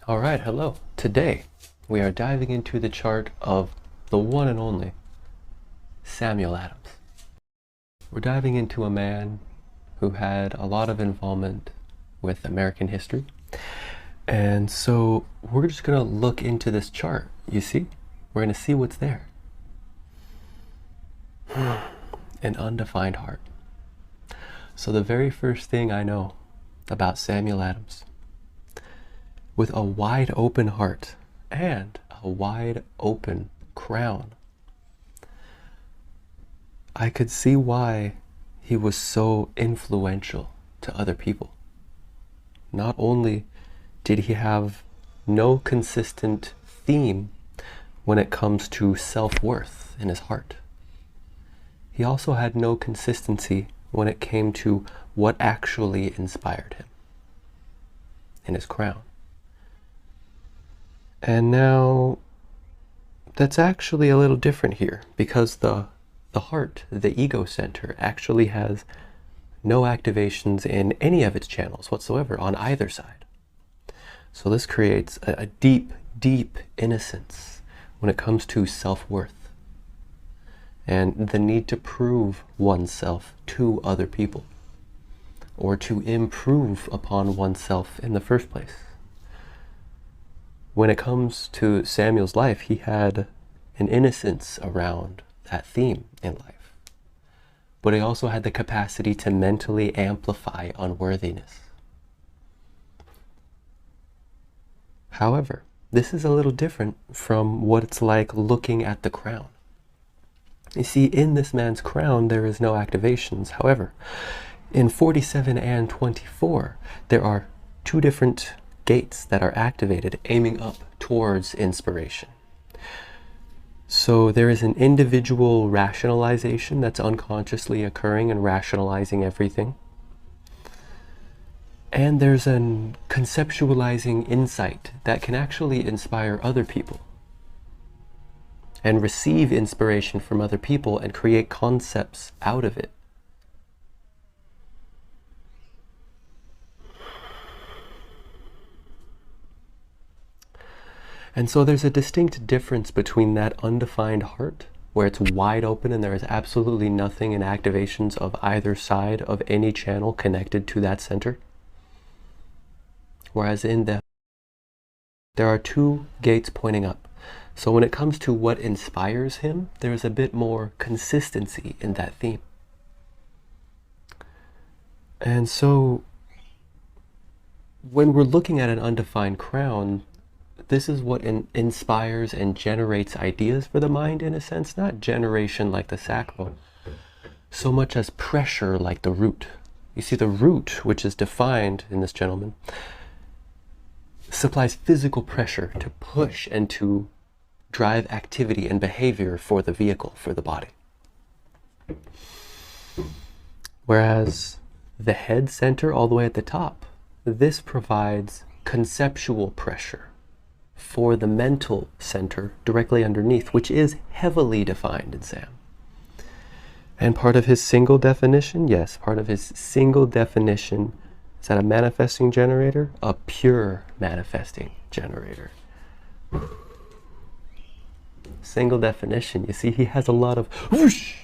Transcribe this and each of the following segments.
All right, hello. Today we are diving into the chart of the one and only Samuel Adams. We're diving into a man who had a lot of involvement with American history. And so we're just going to look into this chart. You see? We're going to see what's there. An undefined heart. So the very first thing I know about Samuel Adams, with a wide open heart and a wide open crown, I could see why he was so influential to other people. Not only did he have no consistent theme when it comes to self-worth in his heart, he also had no consistency when it came to what actually inspired him in his crown. And now that's actually a little different here, because the heart, the ego center, actually has no activations in any of its channels whatsoever on either side. So this creates a deep, deep innocence when it comes to self-worth and the need to prove oneself to other people, or to improve upon oneself in the first place. When it comes to Samuel's life, he had an innocence around that theme in life, but he also had the capacity to mentally amplify unworthiness. However, this is a little different from what it's like looking at the crown. You see, in this man's crown, there is no activations. However, in 47 and 24, there are two different gates that are activated, aiming up towards inspiration. So there is an individual rationalization that's unconsciously occurring and rationalizing everything. And there's an conceptualizing insight that can actually inspire other people and receive inspiration from other people and create concepts out of it. And so there's a distinct difference between that undefined heart, where it's wide open and there is absolutely nothing in activations of either side of any channel connected to that center. Whereas in there are two gates pointing up. So when it comes to what inspires him, there is a bit more consistency in that theme. And so when we're looking at an undefined crown, this is what inspires and generates ideas for the mind, in a sense. Not generation like the sacral, so much as pressure like the root. You see, the root, which is defined in this gentleman, supplies physical pressure to push and to drive activity and behavior for the vehicle, for the body. Whereas the head center, all the way at the top, this provides conceptual pressure for the mental center directly underneath, which is heavily defined in Sam. And part of his single definition, yes, part of his single definition, is that a manifesting generator, a pure manifesting generator. Single definition. You see, he has a lot of whoosh,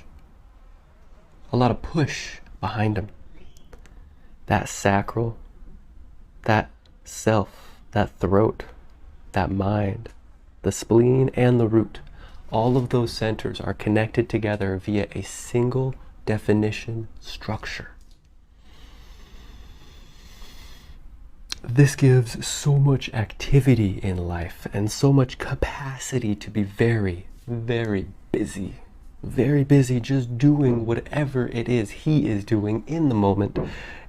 a lot of push behind him. That sacral, that self, that throat, that mind, the spleen, and the root, all of those centers are connected together via a single definition structure. This gives so much activity in life and so much capacity to be very, very busy. Very busy just doing whatever it is he is doing in the moment.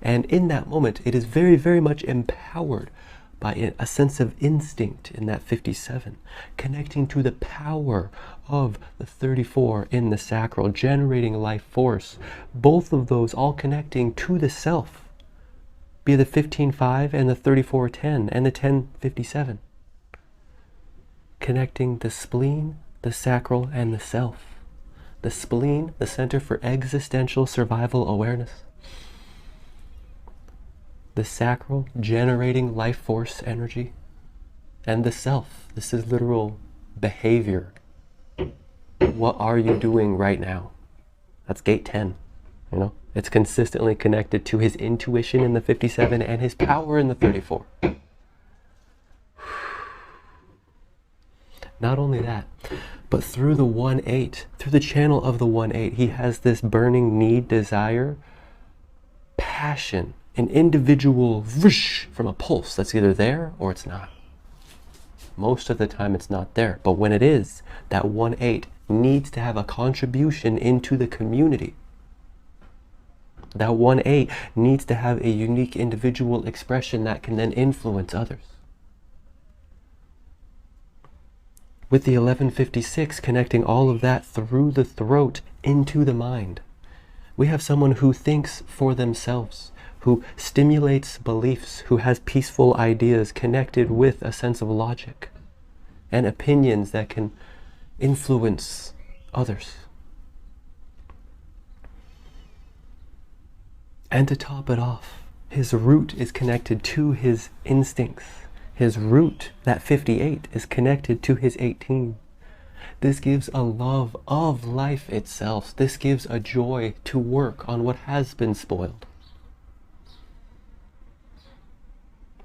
And in that moment, it is very, very much empowered by a sense of instinct in that 57, connecting to the power of the 34 in the sacral, generating life force. Both of those all connecting to the self, be the 15-5 and the 34-10 and the 10-57. Connecting the spleen, the sacral, and the self. The spleen, the center for existential survival awareness. The sacral, generating life force energy. and the self. This is literal behavior. What are you doing right now? That's gate 10, you know? It's consistently connected to his intuition in the 57 and his power in the 34. Not only that, but through the 1-8, through the channel of the 1-8, he has this burning need, desire, passion, an individual whoosh from a pulse that's either there or it's not. Most of the time it's not there, but when it is, that 1-8 needs to have a contribution into the community. That 1-8 needs to have a unique individual expression that can then influence others. With the 1156 connecting all of that through the throat into the mind, we have someone who thinks for themselves, who stimulates beliefs, who has peaceful ideas connected with a sense of logic and opinions that can influence others. And to top it off, his root is connected to his instincts. His root, that 58, is connected to his 18. This gives a love of life itself. This gives a joy to work on what has been spoiled.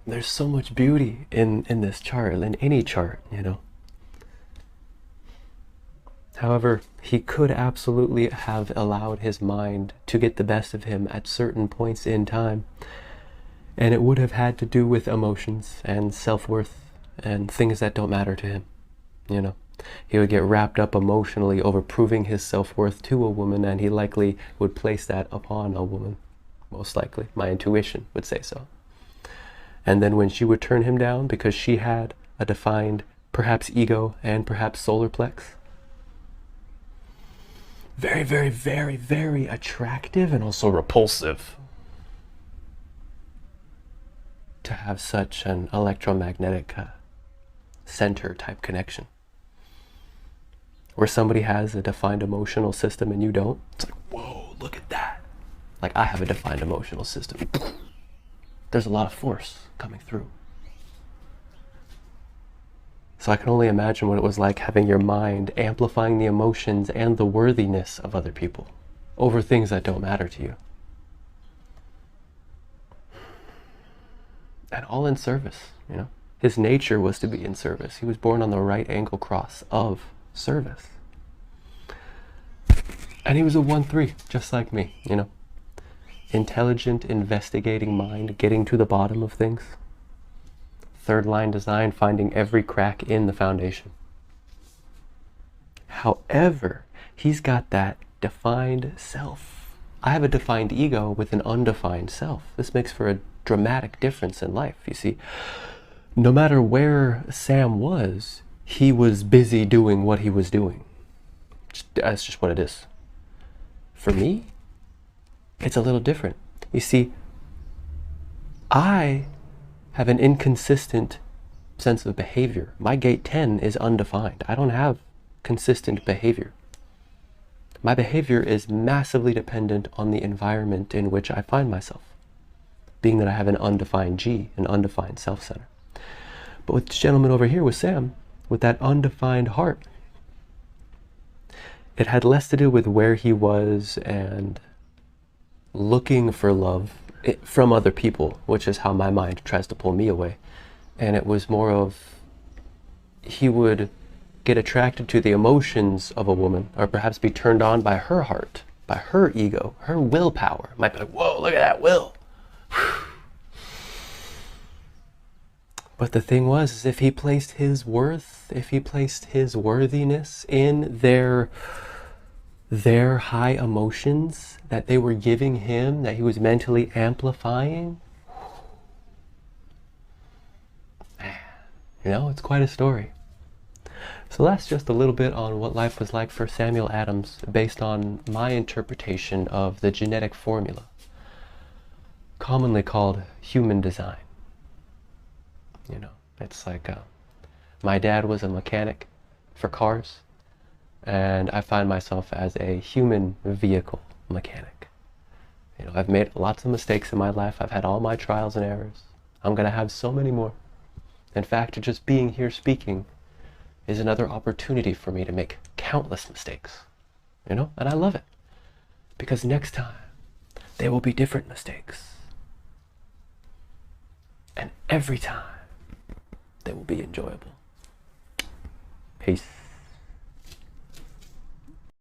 There's so much beauty in this chart, in any chart, you know. However, he could absolutely have allowed his mind to get the best of him at certain points in time. And it would have had to do with emotions and self-worth and things that don't matter to him, you know. He would get wrapped up emotionally over proving his self-worth to a woman, and he likely would place that upon a woman, most likely. My intuition would say so. And then when she would turn him down because she had a defined, perhaps ego and perhaps solar plex, very, very, very, very attractive and also repulsive to have such an electromagnetic center type connection. Where somebody has a defined emotional system and you don't, it's like, whoa, look at that. Like, I have a defined emotional system. There's a lot of force coming through. So I can only imagine what it was like having your mind amplifying the emotions and the worthiness of other people over things that don't matter to you. And all in service, you know. His nature was to be in service. He was born on the right angle cross of service. And he was a 1-3, just like me, you know. Intelligent, investigating mind, getting to the bottom of things. Third line design, finding every crack in the foundation. However, he's got that defined self. I have a defined ego with an undefined self. This makes for a dramatic difference in life, you see. No matter where Sam was, he was busy doing what he was doing. That's just what it is. For me, it's a little different. You see, I have an inconsistent sense of behavior. My gate 10 is undefined. I don't have consistent behavior. My behavior is massively dependent on the environment in which I find myself, being that I have an undefined G, an undefined self-center. But with this gentleman over here, with Sam, with that undefined heart, it had less to do with where he was and looking for love from other people, which is how my mind tries to pull me away. And it was more of, he would get attracted to the emotions of a woman, or perhaps be turned on by her heart, by her ego, her willpower. Might be like, whoa, look at that will. But the thing was, is if he placed his worth, if he placed his worthiness in their high emotions that they were giving him, that he was mentally amplifying, you know, it's quite a story. So that's just a little bit on what life was like for Samuel Adams based on my interpretation of the genetic formula, commonly called human design. You know, it's like my dad was a mechanic for cars, and I find myself as a human vehicle mechanic. You know, I've made lots of mistakes in my life. I've had all my trials and errors. I'm going to have so many more. In fact, just being here speaking is another opportunity for me to make countless mistakes, you know? And I love it, because next time there will be different mistakes. And every time they will be enjoyable. Peace.